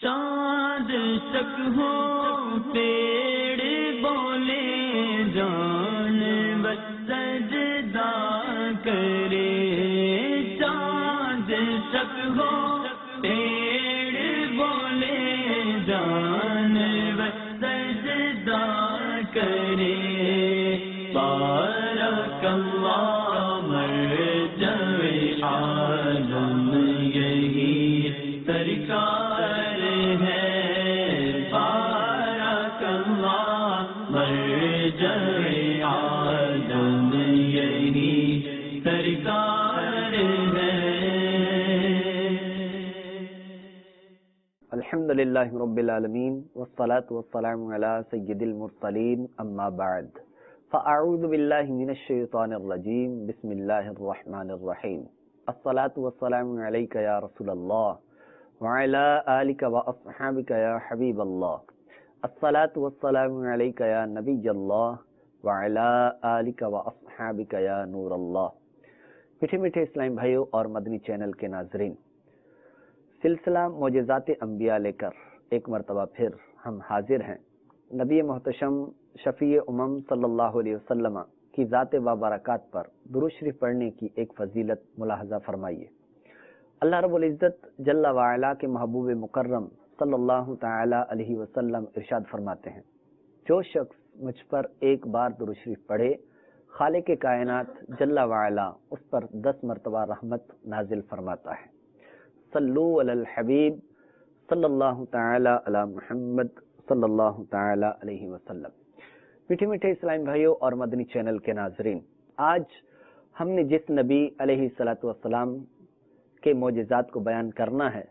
چاند تک ہو پیڑ بولے جانور سجدہ کرے، چاند تک ہو پیڑ بولے جانور سجدہ کرے، بارک اللہ مرجع عالم یہی سرکار ہے، بارک اللہ مرجع عالم یہی سرکار ہے۔ الحمدللہ رب العالمین والصلاة والسلام علی سید المرسلین، اما بعد فاعوذ باللہ من الشیطان الرجیم، بسم اللہ الرحمن الرحیم۔ الصلاة والسلام علیک یا رسول اللہ وعلی آلک واصحابک یا حبیب اللہ، الصلاة والسلام علیک یا نبی اللہ وعلی آلک واصحابک یا نور اللہ۔ میٹھے میٹھے اسلام بھائیوں اور مدنی چینل کے ناظرین، سلسلہ معجزات انبیاء لے کر ایک مرتبہ پھر ہم حاضر ہیں۔ نبی محتشم شفیع امم صلی اللہ علیہ وسلم کی ذات بابرکات پر درود شریف پڑھنے کی ایک فضیلت ملاحظہ فرمائیے۔ اللہ رب العزت جل وعلا کے محبوب مکرم صلی اللہ تعالی علیہ وسلم ارشاد فرماتے ہیں، جو شخص مجھ پر ایک بار درود شریف پڑھے، خالق کائنات جل وعلا اس پر 10 مرتبہ رحمت نازل فرماتا ہے۔ صلو علی الحبیب صلی اللہ تعالی علی محمد صلی اللہ تعالی علیہ وسلم۔ میٹھے میٹھے اسلام بھائیوں اور مدنی چینل کے ناظرین، آج ہم نے جس نبی علیہ الصلوۃ والسلام کے معجزات کو بیان کرنا ہے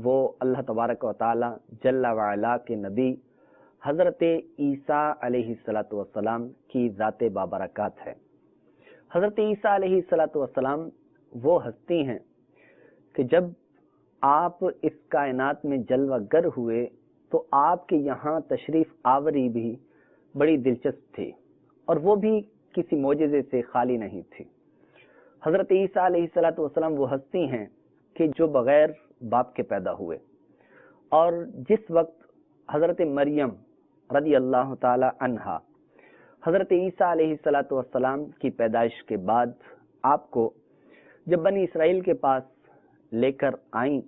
وہ اللہ تبارک و تعالی جل وعلا کے نبی حضرت عیسیٰ علیہ الصلوۃ والسلام کی ذات بابرکات ہے۔ حضرت عیسیٰ علیہ الصلوۃ والسلام وہ ہستی ہیں کہ جب آپ اس کائنات میں جلوہ گر ہوئے تو آپ کے یہاں تشریف آوری بھی بڑی دلچسپ تھی، اور وہ بھی کسی معجزے سے خالی نہیں تھی۔ حضرت عیسیٰ علیہ الصلوۃ والسلام وہ ہستی ہیں کہ جو بغیر باپ کے پیدا ہوئے، اور جس وقت حضرت مریم رضی اللہ تعالی عنہا حضرت عیسیٰ علیہ الصلوۃ والسلام کی پیدائش کے بعد آپ کو جب بنی اسرائیل کے پاس لے کر آئیں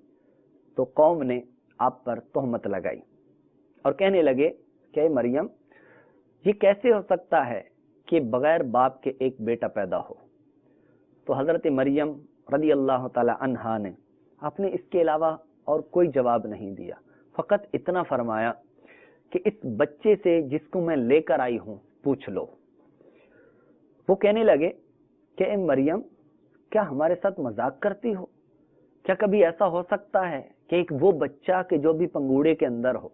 تو قوم نے آپ پر تہمت لگائی اور کہنے لگے کہ اے مریم، یہ کیسے ہو سکتا ہے کہ بغیر باپ کے ایک بیٹا پیدا ہو؟ تو حضرت مریم رضی اللہ تعالی عنہا نے آپ نے اس کے علاوہ اور کوئی جواب نہیں دیا، فقط اتنا فرمایا کہ اس بچے سے جس کو میں لے کر آئی ہوں پوچھ لو۔ وہ کہنے لگے کہ اے مریم، کیا ہمارے ساتھ مذاق کرتی ہو؟ کیا کبھی ایسا ہو سکتا ہے کہ ایک وہ بچہ کہ جو بھی پنگوڑے کے اندر ہو،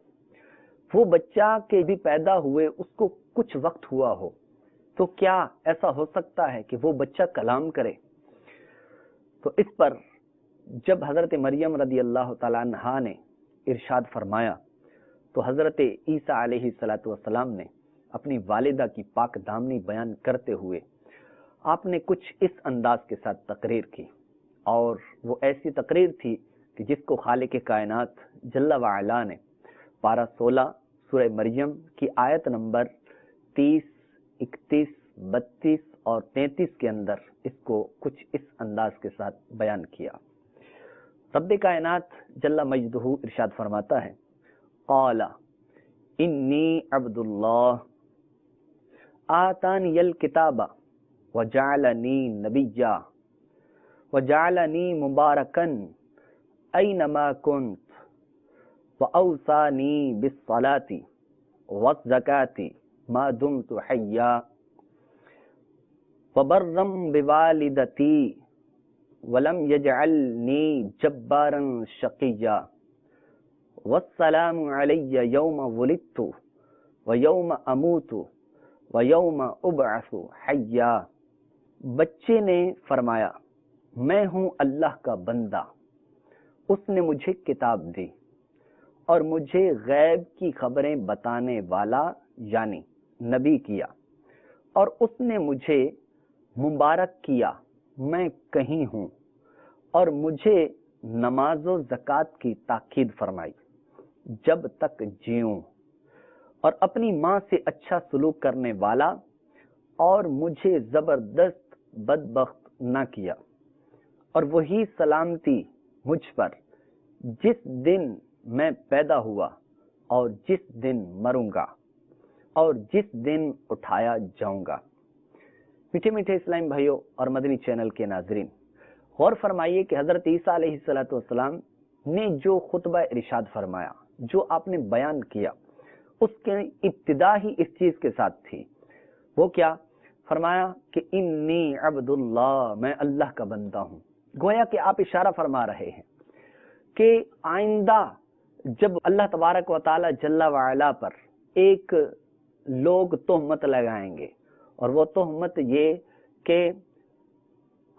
وہ بچہ کہ بھی پیدا ہوئے اس کو کچھ وقت ہوا ہو، تو کیا ایسا ہو سکتا ہے کہ وہ بچہ کلام کرے؟ تو اس پر جب حضرت مریم رضی اللہ تعالیٰ عنہا نے ارشاد فرمایا تو حضرت عیسیٰ علیہ السلام نے اپنی والدہ کی پاک دامنی بیان کرتے ہوئے آپ نے کچھ اس انداز کے ساتھ تقریر کی، اور وہ ایسی تقریر تھی کہ جس کو خالق کائنات جل وعلا نے پارہ 16 سورہ مریم کی آیت نمبر 30، 31، 32 اور 33 کے اندر اس کو کچھ اس انداز کے ساتھ بیان کیا۔ رب کائنات جل مجدہ ارشاد فرماتا ہے، قال انی عبد اللہ آتانی الکتاب وجعلنی نبیا وجعلنی مبارکا اینما کنت وأوصانی بالصلاة والزکاة ما دمت حیا وبرا بوالدتی ولم یجعلنی جبارا شقیا والسلام علی یوم ولدت ویوم اموت ویوم ابعث حیا۔ بچے نے فرمایا، میں ہوں اللہ کا بندہ، اس نے مجھے کتاب دی اور مجھے غیب کی خبریں بتانے والا یعنی نبی کیا، اور اس نے مجھے مبارک کیا، میں کہیں ہوں، اور مجھے نماز و زکوٰۃ کی تاکید فرمائی۔ جب تک جیوں، اور اپنی ماں سے اچھا سلوک کرنے والا، اور مجھے زبردست بدبخت نہ کیا، اور وہی سلامتی مجھ پر جس دن میں پیدا ہوا اور جس دن مروں گا اور جس دن اٹھایا جاؤں گا۔ میٹھے میٹھے اسلام بھائیوں اور مدنی چینل کے ناظرین، غور فرمائیے کہ حضرت عیسیٰ علیہ السلام نے جو خطبہ ارشاد فرمایا، جو آپ نے بیان کیا، اس کے ابتدا ہی اس چیز کے ساتھ تھی۔ وہ کیا فرمایا کہ انی عبد اللہ، میں اللہ کا بندہ ہوں۔ گویا کہ آپ اشارہ فرما رہے ہیں کہ آئندہ جب اللہ تبارک و تعالی جل وعلا پر ایک لوگ تہمت لگائیں گے، اور وہ تہمت یہ کہ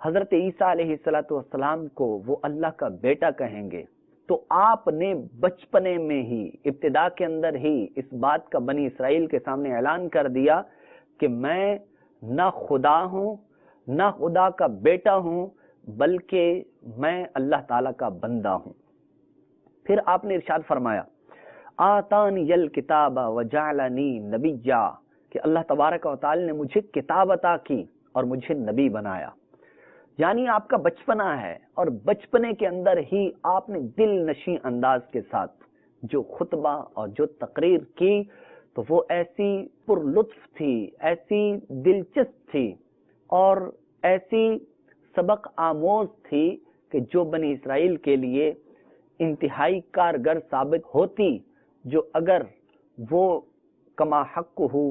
حضرت عیسیٰ علیہ السلام کو وہ اللہ کا بیٹا کہیں گے، تو آپ نے بچپنے میں ہی، ابتدا کے اندر ہی اس بات کا بنی اسرائیل کے سامنے اعلان کر دیا کہ میں نہ خدا ہوں، نہ خدا کا بیٹا ہوں، بلکہ میں اللہ تعالیٰ کا بندہ ہوں۔ پھر آپ نے ارشاد فرمایا آتانی الکتاب وجعلنی نبیا، کہ اللہ تبارک و تعالی نے مجھے کتاب عطا کی اور مجھے نبی بنایا۔ یعنی آپ کا بچپنا ہے، اور بچپنے کے اندر ہی آپ نے دل نشیں انداز کے ساتھ جو خطبہ اور جو تقریر کی، تو وہ ایسی پر لطف تھی، ایسی دلچسپ تھی، اور ایسی سبق آموز تھی کہ جو بنی اسرائیل کے لیے انتہائی کارگر ثابت ہوتی، جو اگر وہ کما حق ہو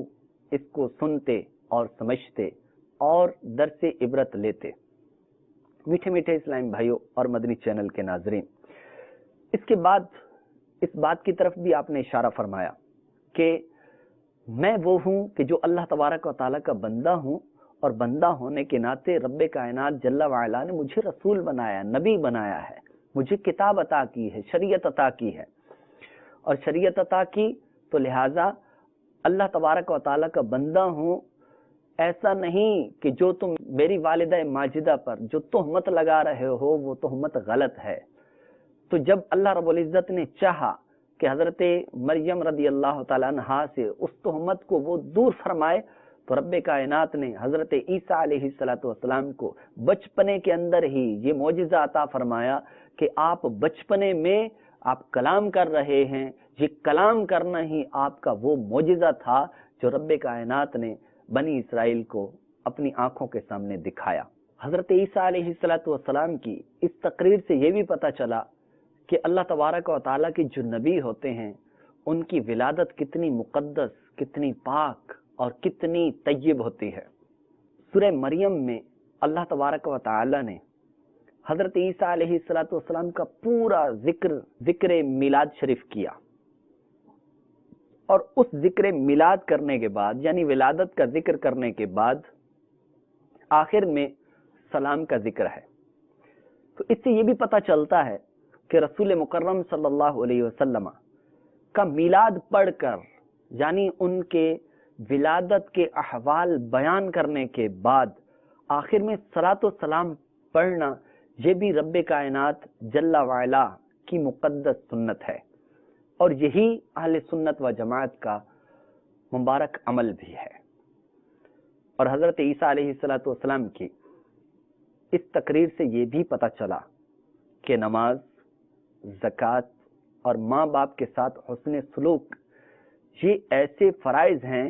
اس کو سنتے اور سمجھتے اور درس عبرت لیتے۔ میٹھے میٹھے اسلام بھائیوں اور مدنی چینل کے ناظرین، اس کے بعد اس بات کی طرف بھی آپ نے اشارہ فرمایا کہ میں وہ ہوں کہ جو اللہ تبارک و تعالیٰ کا بندہ ہوں، اور بندہ ہونے کے ناطے رب کائنات جل وعلا نے مجھے رسول بنایا، نبی بنایا ہے، مجھے کتاب عطا کی ہے، شریعت عطا کی ہے، اور شریعت عطا کی تو لہٰذا اللہ تبارک و تعالیٰ کا بندہ ہوں۔ ایسا نہیں کہ جو تم میری والدہ ماجدہ پر جو تہمت لگا رہے ہو وہ تہمت غلط ہے۔ تو جب اللہ رب العزت نے چاہا کہ حضرت مریم رضی اللہ تعالیٰ عنہا سے اس تہمت کو وہ دور فرمائے، تو رب کائنات نے حضرت عیسیٰ علیہ السلام کو بچپنے کے اندر ہی یہ معجزہ عطا فرمایا کہ آپ بچپنے میں آپ کلام کر رہے ہیں۔ یہ کلام کرنا ہی آپ کا وہ معجزہ تھا جو رب کائنات نے بنی اسرائیل کو اپنی آنکھوں کے سامنے دکھایا۔ حضرت عیسیٰ علیہ السلام کی اس تقریر سے یہ بھی پتہ چلا کہ اللہ تبارک و تعالیٰ کے جو نبی ہوتے ہیں ان کی ولادت کتنی مقدس، کتنی پاک اور کتنی طیب ہوتی ہے۔ سورہ مریم میں اللہ تبارک و تعالیٰ نے حضرت عیسیٰ علیہ السلام کا پورا ذکر میلاد شریف کیا، اور اس ذکر میلاد کرنے کے بعد، یعنی ولادت کا ذکر کرنے کے بعد آخر میں سلام کا ذکر ہے۔ تو اس سے یہ بھی پتہ چلتا ہے کہ رسول مکرم صلی اللہ علیہ وسلم کا میلاد پڑھ کر، یعنی ان کے ولادت کے احوال بیان کرنے کے بعد آخر میں صلاۃ و سلام پڑھنا، یہ بھی رب کائنات جل وعلا کی مقدس سنت ہے، اور یہی اہل سنت و جماعت کا مبارک عمل بھی ہے۔ اور حضرت عیسیٰ علیہ السلام کی اس تقریر سے یہ بھی پتہ چلا کہ نماز، زکوٰۃ اور ماں باپ کے ساتھ حسن سلوک یہ ایسے فرائض ہیں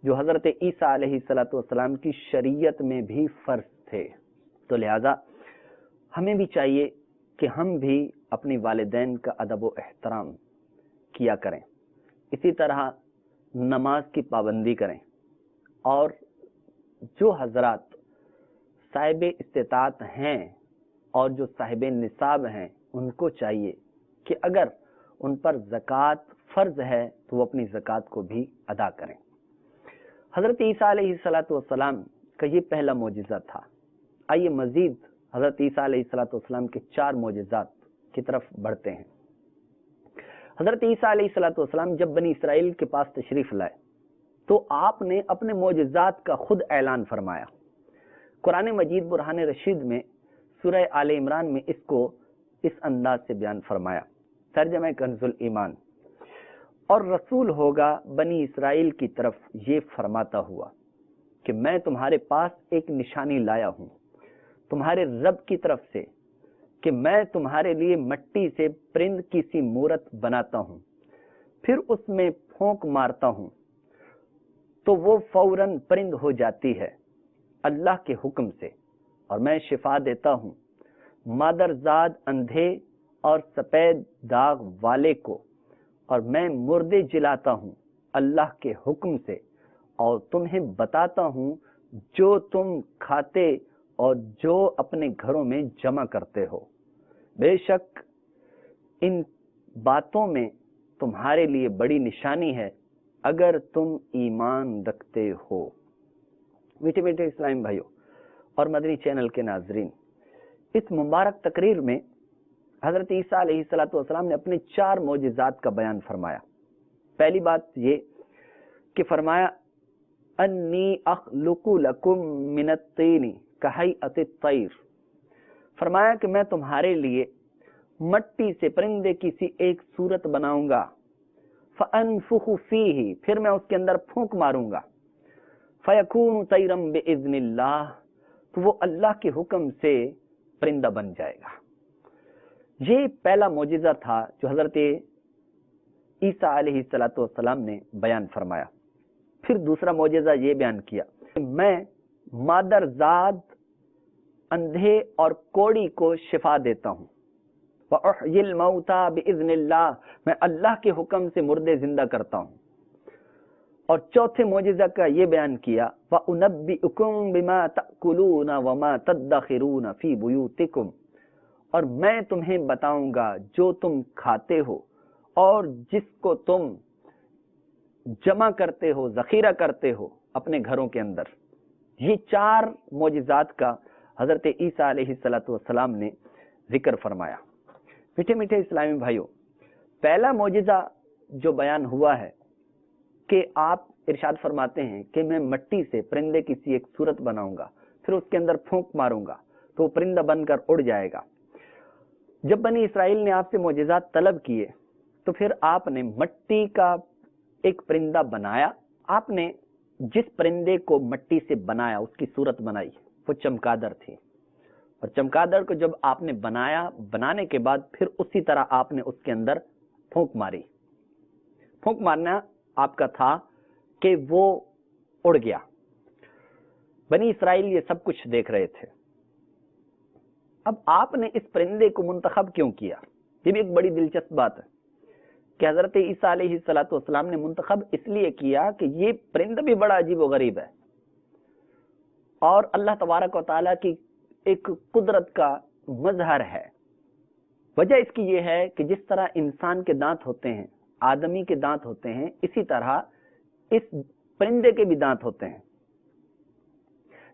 جو حضرت عیسیٰ علیہ السلام کی شریعت میں بھی فرض تھے۔ تو لہذا ہمیں بھی چاہیے کہ ہم بھی اپنی والدین کا ادب و احترام کیا کریں، اسی طرح نماز کی پابندی کریں، اور جو حضرات صاحب استطاعت ہیں اور جو صاحب نصاب ہیں ان کو چاہیے کہ اگر ان پر زکوٰۃ فرض ہے تو وہ اپنی زکوٰۃ کو بھی ادا کریں۔ حضرت عیسیٰ علیہ السلام کا یہ پہلا معجزہ تھا۔ آئیے مزید حضرت عیسیٰ علیہ السلام کے 4 معجزات کی طرف بڑھتے ہیں۔ حضرت عیسیٰ علیہ السلام جب بنی اسرائیل کے پاس تشریف لائے تو آپ نے اپنے معجزات کا خود اعلان فرمایا۔ قرآن مجید برہان رشید میں سورہ آل عمران میں اس کو اس انداز سے بیان فرمایا۔ ترجمہ کنز الایمان، اور رسول ہوگا بنی اسرائیل کی طرف یہ فرماتا ہوا کہ میں تمہارے پاس ایک نشانی لایا ہوں تمہارے رب کی طرف سے کہ میں تمہارے لیے مٹی سے پرند کی سی مورت بناتا ہوں، پھر اس میں پھونک مارتا ہوں تو وہ فوراً پرند ہو جاتی ہے اللہ کے حکم سے، اور میں شفا دیتا ہوں مادرزاد اندھے اور سفید داغ والے کو، اور میں مردے جلاتا ہوں اللہ کے حکم سے، اور تمہیں بتاتا ہوں جو تم کھاتے اور جو اپنے گھروں میں جمع کرتے ہو، بے شک ان باتوں میں تمہارے لیے بڑی نشانی ہے اگر تم ایمان رکھتے ہو۔ میٹھے میٹھے اسلام بھائیوں اور مدنی چینل کے ناظرین، اس مبارک تقریر میں حضرت عیسیٰ علیہ السلام نے اپنے 4 معجزات کا بیان فرمایا۔ پہلی بات یہ کہ فرمایا انی اخلق لکم من الطین کہیئۃ الطیر، فرمایا کہ میں تمہارے لیے مٹی سے پرندے کی سی ایک صورت بناؤں گا، فانفخ فیہ، پھر میں اس کے اندر پھونک ماروں گا، فیکون طیرا باذن اللہ، تو وہ اللہ کے حکم سے پرندہ بن جائے گا۔ یہ پہلا معجزہ تھا جو حضرت عیسیٰ علیہ السلام نے بیان فرمایا۔ پھر دوسرا معجزہ یہ بیان کیا کہ میں مادرزاد اندھے اور کوڑی کو شفا دیتا ہوں، وَأُحْيِي الْمَوْتَى بِإِذْنِ اللَّهِ، میں اللہ کے حکم سے مردے زندہ کرتا ہوں۔ اور چوتھے معجزہ کا یہ بیان کیا وَأُنَبِّئُكُم بِمَا تَأْكُلُونَ وَمَا تَدَّخِرُونَ فِي بُيُوتِكُمْ، اور میں تمہیں بتاؤں گا جو تم کھاتے ہو اور جس کو تم جمع کرتے ہو، ذخیرہ کرتے ہو اپنے گھروں کے اندر۔ یہ 4 معجزات کا حضرت عیسیٰ علیہ السلام نے ذکر فرمایا۔ میٹھے میٹھے اسلامی بھائیوں، پہلا معجزہ جو بیان ہوا ہے کہ آپ ارشاد فرماتے ہیں کہ میں مٹی سے پرندے کی سی ایک صورت بناؤں گا، پھر اس کے اندر پھونک ماروں گا تو وہ پرندہ بن کر اڑ جائے گا۔ جب بنی اسرائیل نے آپ سے معجزات طلب کیے تو پھر آپ نے مٹی کا ایک پرندہ بنایا۔ آپ نے جس پرندے کو مٹی سے بنایا، اس کی صورت بنائی، وہ چمگادڑ تھی، اور چمگادڑ کو جب آپ نے بنایا، بنانے کے بعد پھر اسی طرح آپ نے اس کے اندر پھونک ماری۔ پھونک مارنا آپ کا تھا کہ وہ اڑ گیا۔ بنی اسرائیل یہ سب کچھ دیکھ رہے تھے۔ اب آپ نے اس پرندے کو منتخب کیوں کیا؟ یہ بھی ایک بڑی دلچسپ بات ہے کہ حضرت عیسیٰ علیہ السلام نے منتخب اس لیے کیا کہ یہ پرندہ بھی بڑا عجیب و غریب ہے، اور اللہ تبارک و تعالیٰ کی ایک قدرت کا مظہر ہے۔ وجہ اس کی یہ ہے کہ جس طرح انسان کے دانت ہوتے ہیں، آدمی کے دانت ہوتے ہیں، اسی طرح اس پرندے کے بھی دانت ہوتے ہیں۔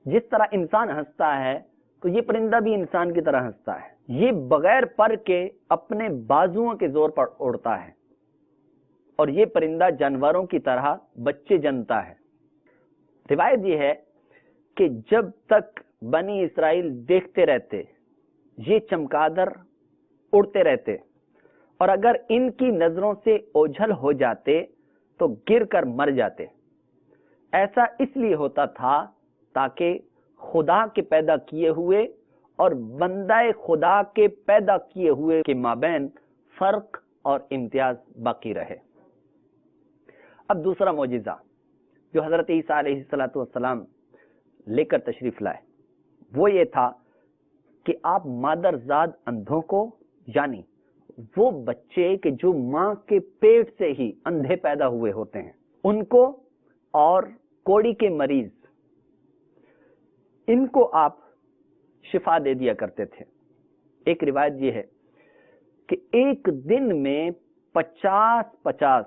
جس طرح انسان ہنستا ہے تو یہ پرندہ بھی انسان کی طرح ہنستا ہے۔ یہ بغیر پر کے اپنے بازوؤں کے زور پر اڑتا ہے، اور یہ پرندہ جانوروں کی طرح بچے جنتا ہے۔ روایت یہ ہے کہ جب تک بنی اسرائیل دیکھتے رہتے، یہ چمگادڑ اڑتے رہتے، اور اگر ان کی نظروں سے اوجھل ہو جاتے تو گر کر مر جاتے۔ ایسا اس لیے ہوتا تھا تاکہ خدا کے پیدا کیے ہوئے اور بندہ خدا کے پیدا کیے ہوئے کے مابین فرق اور امتیاز باقی رہے۔ اب دوسرا معجزہ جو حضرت عیسیٰ علیہ السلام لے کر تشریف لائے وہ یہ تھا کہ آپ مادرزاد اندھوں کو، یعنی وہ بچے کہ جو ماں کے پیٹ سے ہی اندھے پیدا ہوئے ہوتے ہیں، ان کو، اور کوڑی کے مریض، ان کو آپ شفا دے دیا کرتے تھے۔ ایک روایت یہ ہے کہ ایک دن میں 50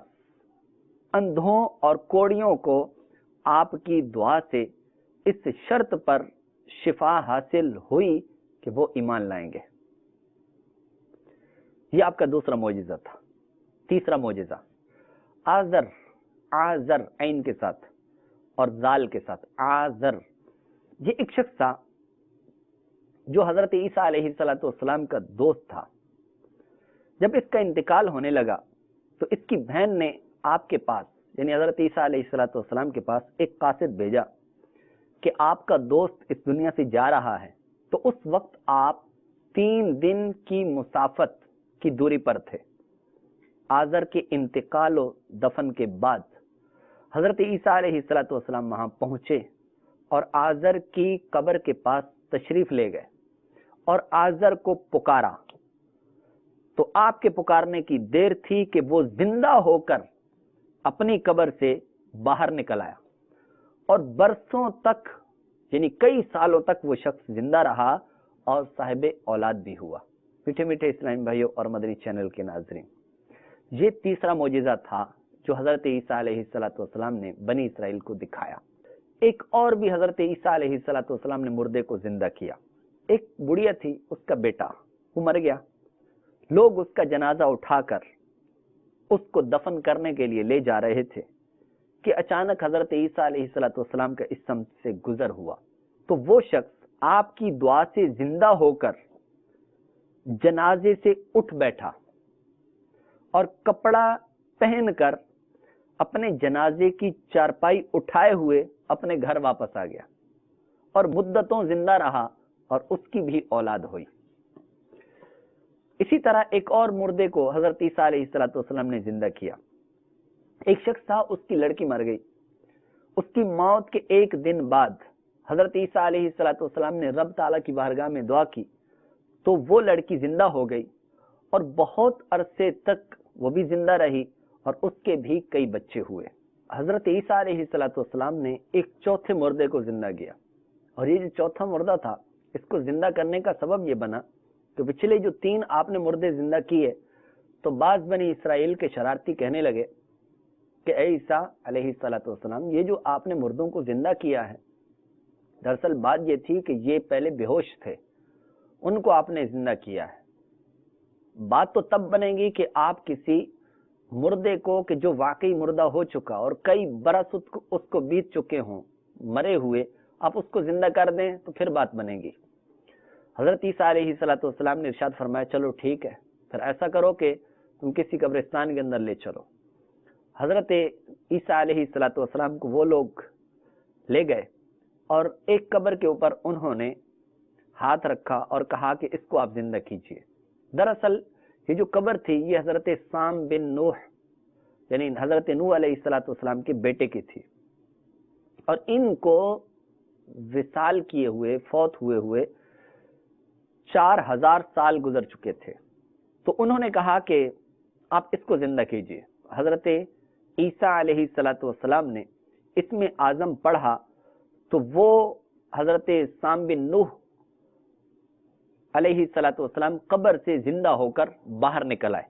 اندھوں اور کوڑیوں کو آپ کی دعا سے اس شرط پر شفا حاصل ہوئی کہ وہ ایمان لائیں گے۔ یہ آپ کا دوسرا معجزہ تھا۔ تیسرا معجزہ آزر عین کے ساتھ اور زال کے ساتھ، آزر، یہ ایک شخص تھا جو حضرت عیسیٰ علیہ السلام کا دوست تھا۔ جب اس کا انتقال ہونے لگا تو اس کی بہن نے آپ کے پاس یعنی حضرت عیسیٰ علیہ السلام کے پاس ایک قاصد بھیجا کہ آپ کا دوست اس دنیا سے جا رہا ہے، تو اس وقت آپ 3 دن کی مسافت کی دوری پر تھے۔ آذر کے انتقال و دفن کے بعد حضرت عیسیٰ علیہ السلام وہاں پہنچے اور آذر کی قبر کے پاس تشریف لے گئے اور آذر کو پکارا، تو آپ کے پکارنے کی دیر تھی کہ وہ زندہ ہو کر اپنی قبر سے باہر نکل آیا، اور برسوں تک یعنی کئی سالوں تک وہ شخص زندہ رہا اور صاحب اولاد بھی ہوا۔ میٹھے میٹھے اسلامی بھائیوں اور مدنی چینل کے ناظرین، یہ تیسرا معجزہ تھا جو حضرت عیسیٰ علیہ السلام نے بنی اسرائیل کو دکھایا۔ ایک اور بھی حضرت عیسیٰ علیہ السلام نے مردے کو زندہ کیا۔ ایک بڑھیا تھی، اس کا بیٹا وہ مر گیا، لوگ اس کا جنازہ اٹھا کر اس کو دفن کرنے کے لیے لے جا رہے تھے کہ اچانک حضرت عیسیٰ علیہ السلام کا اس سمت سے گزر ہوا، تو وہ شخص آپ کی دعا سے زندہ ہو کر جنازے سے اٹھ بیٹھا اور کپڑا پہن کر اپنے جنازے کی چارپائی اٹھائے ہوئے اپنے گھر واپس آ گیا اور مدتوں زندہ رہا اور اس کی بھی اولاد ہوئی۔ اسی طرح ایک اور مردے کو حضرت عیسیٰ علیہ السلام نے زندہ کیا۔ ایک شخص تھا، اس کی لڑکی مر گئی، اس کی موت کے ایک دن بعد حضرت عیسیٰ علیہ السلام نے رب تعالیٰ کی بارگاہ میں دعا کی تو وہ لڑکی زندہ ہو گئی اور بہت عرصے تک وہ بھی زندہ رہی اور اس کے بھی کئی بچے ہوئے۔ حضرت عیسیٰ علیہ السلام نے ایک چوتھے مردے کو زندہ کیا، اور یہ جو چوتھا مردہ تھا اس کو زندہ کرنے کا سبب یہ بنا کہ پچھلے جو 3 آپ نے مردے زندہ کیے تو بعض بنی اسرائیل کے شرارتی کہنے لگے کہ اے عیسیٰ علیہ السلام، یہ جو آپ نے مردوں کو زندہ کیا ہے، دراصل بات یہ تھی کہ یہ پہلے بے ہوش تھے، ان کو آپ نے زندہ کیا ہے۔ بات تو تب بنے گی کہ آپ کسی مردے کو کہ جو واقعی مردہ ہو چکا اور کئی برس اس کو بیت چکے ہوں مرے ہوئے، آپ اس کو زندہ کر دیں تو پھر بات بنے گی۔ حضرت عیسیٰ علیہ السلام نے ارشاد فرمایا چلو ٹھیک ہے، پھر ایسا کرو کہ تم کسی قبرستان کے اندر لے چلو۔ حضرت عیسیٰ علیہ السلام کو وہ لوگ لے گئے اور ایک قبر کے اوپر انہوں نے ہاتھ رکھا اور کہا کہ اس کو آپ زندہ کیجئے۔ دراصل یہ جو قبر تھی یہ حضرت سام بن نوح یعنی حضرت نوح علیہ السلام کے بیٹے کی تھی، اور ان کو وصال کیے ہوئے فوت ہوئے 4000 سال گزر چکے تھے، تو انہوں نے کہا کہ آپ اس کو زندہ کیجئے۔ حضرت عیسیٰ علیہ السلام نے اس میں اعظم پڑھا تو وہ حضرت سام بن نوح علیہ السلام قبر سے زندہ ہو کر باہر نکل آئے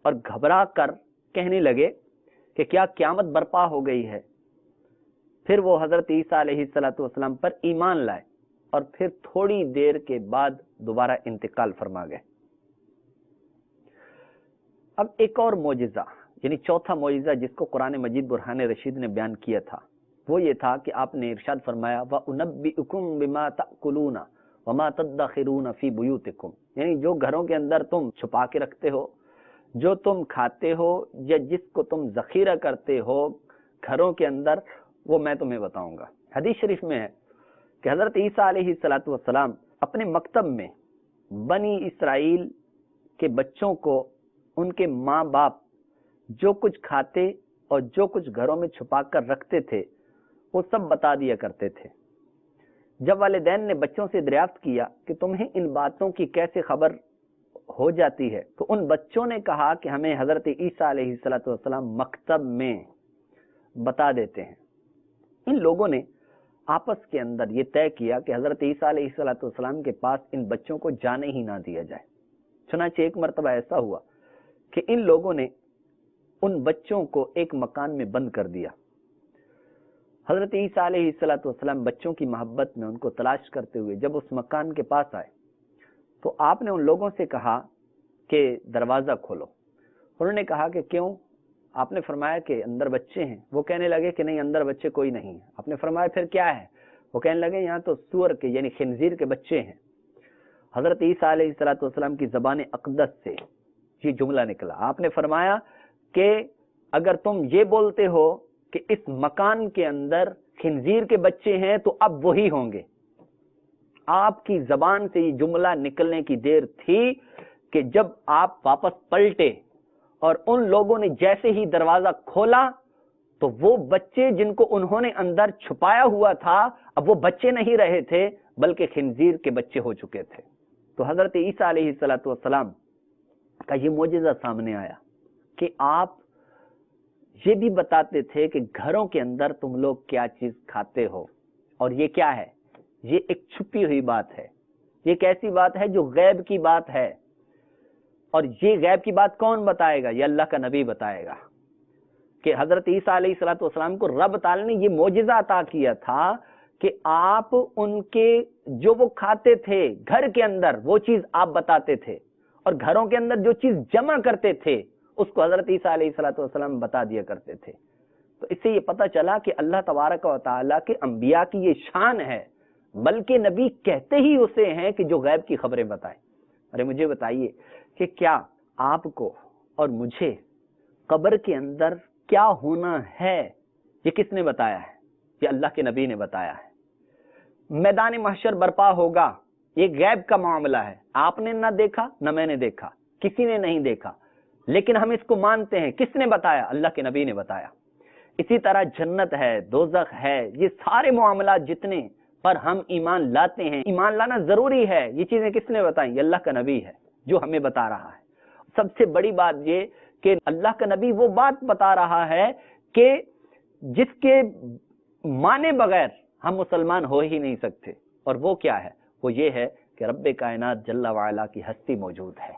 اور گھبرا کر کہنے لگے کہ کیا قیامت برپا ہو گئی ہے؟ پھر وہ حضرت عیسیٰ علیہ السلام پر ایمان لائے اور پھر تھوڑی دیر کے بعد دوبارہ انتقال فرما گئے۔ اب ایک اور معجزہ یعنی چوتھا معجزہ جس کو قرآن مجید برہان رشید نے بیان کیا تھا وہ یہ تھا کہ آپ نے ارشاد فرمایا وَأُنَبِّئُكُم بِمَا تَأْكُلُونَ وَمَا تَدَّخِرُونَ فِي بُيُوتِكُم، یعنی جو گھروں کے اندر تم چھپا کے رکھتے ہو، جو تم کھاتے ہو یا جس کو تم ذخیرہ کرتے ہو گھروں کے اندر، وہ میں تمہیں بتاؤں گا۔ حدیث شریف میں ہے کہ حضرت عیسیٰ علیہ السلام اپنے مکتب میں بنی اسرائیل کے بچوں کو ان کے ماں باپ جو کچھ کھاتے اور جو کچھ گھروں میں چھپا کر رکھتے تھے وہ سب بتا دیا کرتے تھے۔ جب والدین نے بچوں سے دریافت کیا کہ تمہیں ان باتوں کی کیسے خبر ہو جاتی ہے تو ان بچوں نے کہا کہ ہمیں حضرت عیسیٰ علیہ السلام مکتب میں بتا دیتے ہیں۔ ان لوگوں نے آپس کے اندر یہ طے کیا کہ حضرت عیسیٰ علیہ السلام کے پاس ان بچوں کو جانے ہی نہ دیا جائے۔ چنانچہ ایک مرتبہ ایسا ہوا کہ ان لوگوں نے ان بچوں کو ایک مکان میں بند کر دیا۔ حضرت عیسیٰ علیہ السلام بچوں کی محبت میں ان کو تلاش کرتے ہوئے جب اس مکان کے پاس آئے تو آپ نے ان لوگوں سے کہا کہ دروازہ کھولو۔ انہوں نے کہا کہ کیوں؟ آپ نے فرمایا کہ اندر بچے ہیں۔ وہ کہنے لگے کہ نہیں، اندر بچے کوئی نہیں ہیں۔ آپ نے فرمایا پھر کیا ہے؟ وہ کہنے لگے یہاں تو سور کے یعنی خنزیر کے بچے ہیں۔ حضرت عیسیٰ علیہ السلام کی زبان اقدس سے یہ جملہ نکلا، آپ نے فرمایا کہ اگر تم یہ بولتے ہو کہ اس مکان کے اندر خنزیر کے بچے ہیں تو اب وہی ہوں گے. آپ کی زبان سے یہ جملہ نکلنے کی دیر تھی کہ جب آپ واپس پلٹے اور ان لوگوں نے جیسے ہی دروازہ کھولا تو وہ بچے جن کو انہوں نے اندر چھپایا ہوا تھا اب وہ بچے نہیں رہے تھے بلکہ خنزیر کے بچے ہو چکے تھے. تو حضرت عیسیٰ علیہ السلام کا یہ معجزہ سامنے آیا کہ آپ یہ بھی بتاتے تھے کہ گھروں کے اندر تم لوگ کیا چیز کھاتے ہو، اور یہ کیا ہے؟ یہ ایک چھپی ہوئی بات ہے. یہ ایک ایسی بات ہے جو غیب کی بات ہے، اور یہ غیب کی بات کون بتائے گا؟ یہ اللہ کا نبی بتائے گا. کہ حضرت عیسیٰ علیہ السلام کو رب تعالی نے یہ معجزہ عطا کیا تھا کہ آپ ان کے جو وہ کھاتے تھے گھر کے اندر وہ چیز آپ بتاتے تھے، اور گھروں کے اندر جو چیز جمع کرتے تھے اس کو حضرت عیسیٰ علیہ السلام بتا دیا کرتے تھے. تو اس سے یہ پتہ چلا کہ اللہ تبارک و تعالیٰ کے انبیاء کی یہ شان ہے، بلکہ نبی کہتے ہی اسے ہیں کہ جو غیب کی خبریں بتائیں. ارے مجھے بتائیے کہ کیا آپ کو اور مجھے قبر کے اندر کیا ہونا ہے یہ کس نے بتایا ہے؟ یہ اللہ کے نبی نے بتایا ہے. میدان محشر برپا ہوگا، یہ غیب کا معاملہ ہے، آپ نے نہ دیکھا نہ میں نے دیکھا، کسی نے نہیں دیکھا، لیکن ہم اس کو مانتے ہیں. کس نے بتایا؟ اللہ کے نبی نے بتایا. اسی طرح جنت ہے، دوزخ ہے، یہ سارے معاملات جتنے پر ہم ایمان لاتے ہیں، ایمان لانا ضروری ہے. یہ چیزیں کس نے بتائیں؟ یہ اللہ کا نبی ہے جو ہمیں بتا رہا ہے. سب سے بڑی بات یہ کہ اللہ کا نبی وہ بات بتا رہا ہے کہ جس کے مانے بغیر ہم مسلمان ہو ہی نہیں سکتے، اور وہ کیا ہے؟ وہ یہ ہے کہ رب کائنات جل وعلا کی ہستی موجود ہے.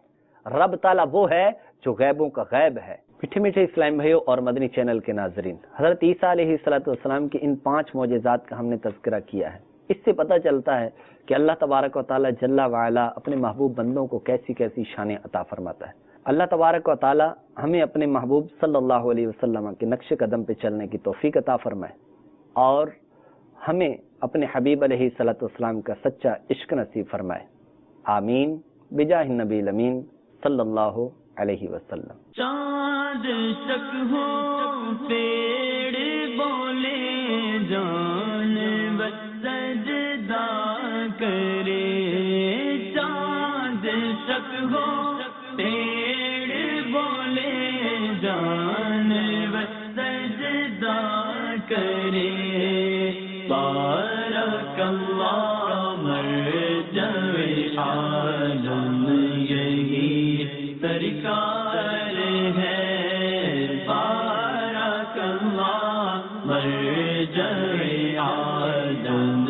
رب تعالیٰ وہ ہے جو غیبوں کا غیب ہے. میٹھے میٹھے اسلام بھائیوں اور مدنی چینل کے ناظرین، حضرت عیسیٰ علیہ السلام کے ان 5 معجزات کا ہم نے تذکرہ کیا ہے. اس سے پتہ چلتا ہے کہ اللہ تبارک و تعالیٰ جل وعلا اپنے محبوب بندوں کو کیسی کیسی شانیں عطا فرماتا ہے. اللہ تبارک و تعالیٰ ہمیں اپنے محبوب صلی اللہ علیہ وسلم کے نقش قدم پہ چلنے کی توفیق عطا فرمائے، اور ہمیں اپنے حبیب علیہ السلام کا سچا عشق نصیب فرمائے. آمین بجاہ النبی الامین صلی اللہ علیہ وسلم. چاند تک ہو پیڑ بولے جانور سجدہ کرے، چاند تک ہو پیڑ بولے جانور سجدہ کرے. بارک اللہ مرجع عالم یہی سرکار ہے. بارک اللہ مرجع عالم